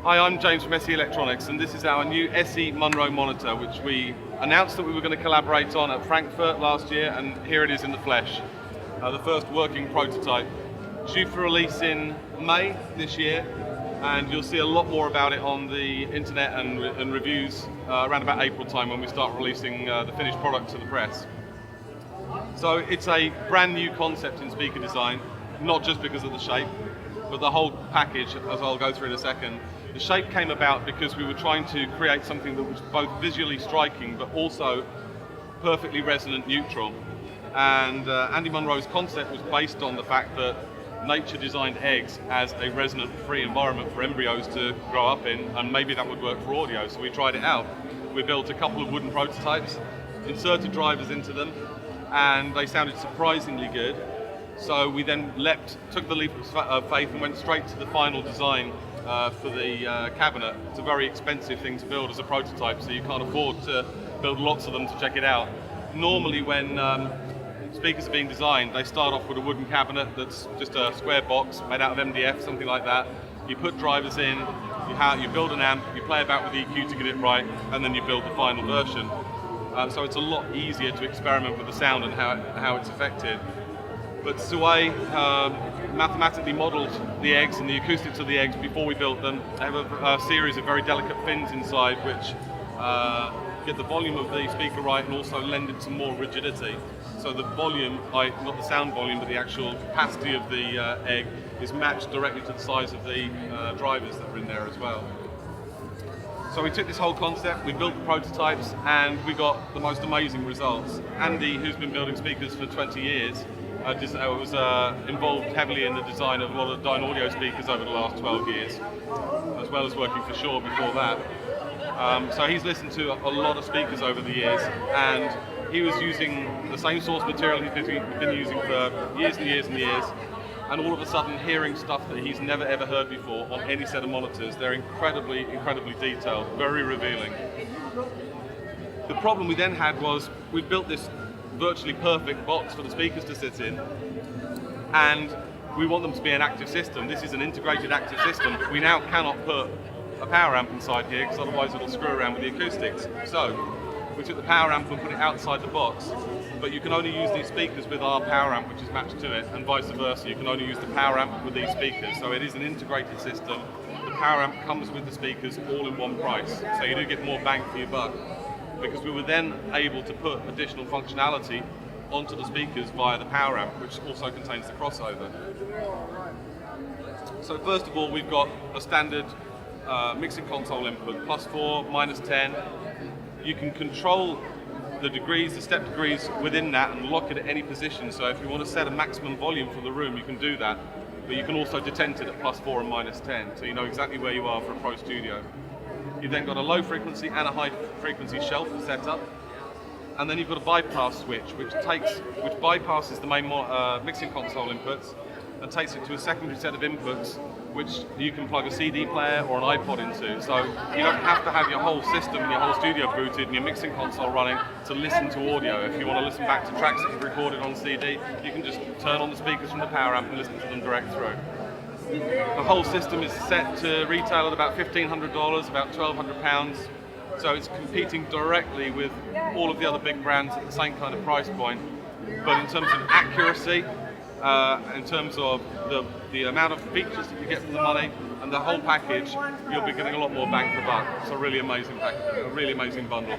Hi, I'm James from SE Electronics, and this is our new SE Munro monitor, which we announced that we were going to collaborate on at Frankfurt last year, and here it is in the flesh. The first working prototype. Due for release in May this year, and you'll see a lot more about it on the internet and reviews around about April time when we start releasing the finished product to the press. So it's a brand new concept in speaker design, not just because of the shape, but the whole package, as I'll go through in a second. The shape came about because we were trying to create something that was both visually striking but also perfectly resonant neutral. And Andy Munro's concept was based on the fact that nature designed eggs as a resonant-free environment for embryos to grow up in, and maybe that would work for audio, so we tried it out. We built a couple of wooden prototypes, inserted drivers into them, and they sounded surprisingly good. So we then took the leap of faith and went straight to the final design for the cabinet. It's a very expensive thing to build as a prototype, so you can't afford to build lots of them to check it out. Normally when speakers are being designed, they start off with a wooden cabinet that's just a square box made out of MDF, something like that. You put drivers in, you build an amp, you play about with the EQ to get it right, and then you build the final version. So it's a lot easier to experiment with the sound and how it's affected. But Sue mathematically modelled the eggs and the acoustics of the eggs before we built them. They have a series of very delicate fins inside which get the volume of the speaker right and also lend it some more rigidity. So the volume, not the sound volume, but the actual capacity of the egg is matched directly to the size of the drivers that are in there as well. So we took this whole concept, we built the prototypes, and we got the most amazing results. Andy, who's been building speakers for 20 years, was involved heavily in the design of a lot of Dynaudio speakers over the last 12 years, as well as working for Shaw before that. So he's listened to a lot of speakers over the years, and he was using the same source material he's been using for years and years and years, and all of a sudden hearing stuff that he's never ever heard before on any set of monitors. They're incredibly, incredibly detailed, very revealing. The problem we then had was we built this virtually perfect box for the speakers to sit in, and we want them to be an active system. This is an integrated active system. We now cannot put a power amp inside here because otherwise it'll screw around with the acoustics. So we took the power amp and put it outside the box, but you can only use these speakers with our power amp, which is matched to it, and vice versa. You can only use the power amp with these speakers. So it is an integrated system. The power amp comes with the speakers all in one price, so you do get more bang for your buck, because we were then able to put additional functionality onto the speakers via the power amp, which also contains the crossover. So first of all, we've got a standard mixing console input, +4, -10. You can control the degrees, the step degrees within that, and lock it at any position. So if you want to set a maximum volume for the room, you can do that. But you can also detent it at +4 and -10, so you know exactly where you are for a pro studio. You've then got a low frequency and a high frequency shelf setup, and then you've got a bypass switch, which bypasses the main mixing console inputs and takes it to a secondary set of inputs, which you can plug a CD player or an iPod into. So you don't have to have your whole system and your whole studio booted and your mixing console running to listen to audio. If you want to listen back to tracks that you've recorded on CD, you can just turn on the speakers from the power amp and listen to them direct through. The whole system is set to retail at about $1,500, about £1,200, so it's competing directly with all of the other big brands at the same kind of price point. But in terms of accuracy, in terms of the amount of features that you get for the money and the whole package, you'll be getting a lot more bang for buck. It's a really amazing package, a really amazing bundle.